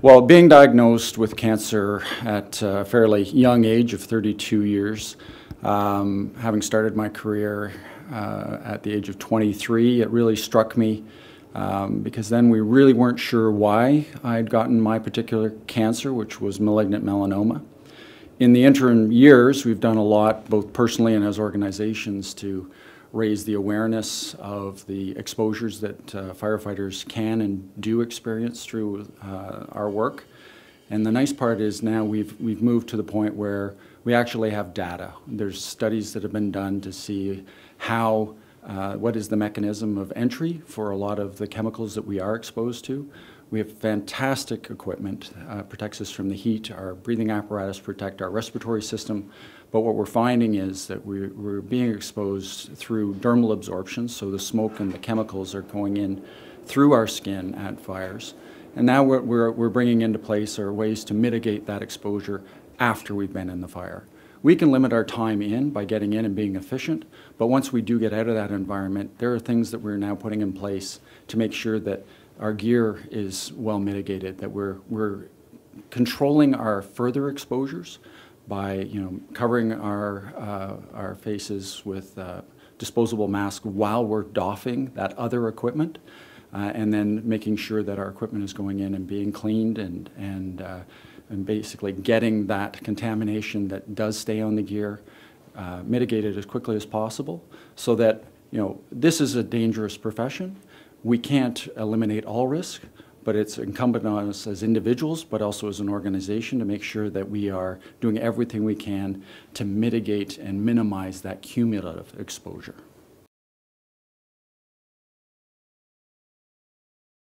Well, being diagnosed with cancer at a fairly young age of 32 years, having started my career at the age of 23, it really struck me because then we really weren't sure why I'd gotten my particular cancer, which was malignant melanoma. In the interim years, we've done a lot, both personally and as organizations, to raise the awareness of the exposures that firefighters can and do experience through our work. And the nice part is now we've moved to the point where we actually have data. There's studies that have been done to see how, what is the mechanism of entry for a lot of the chemicals that we are exposed to. We have fantastic equipment, protects us from the heat, our breathing apparatus protect our respiratory system, but what we're finding is that we're being exposed through dermal absorption, so the smoke and the chemicals are going in through our skin at fires. And now we're bringing into place are ways to mitigate that exposure after we've been in the fire. We can limit our time in by getting in and being efficient, but once we do get out of that environment, there are things that we're now putting in place to make sure that our gear is well mitigated, that we're controlling our further exposures by covering our faces with disposable masks while we're doffing that other equipment, and then making sure that our equipment is going in and being cleaned and basically getting that contamination that does stay on the gear mitigated as quickly as possible, so that this is a dangerous profession. We can't eliminate all risk, but it's incumbent on us as individuals, but also as an organization, to make sure that we are doing everything we can to mitigate and minimize that cumulative exposure.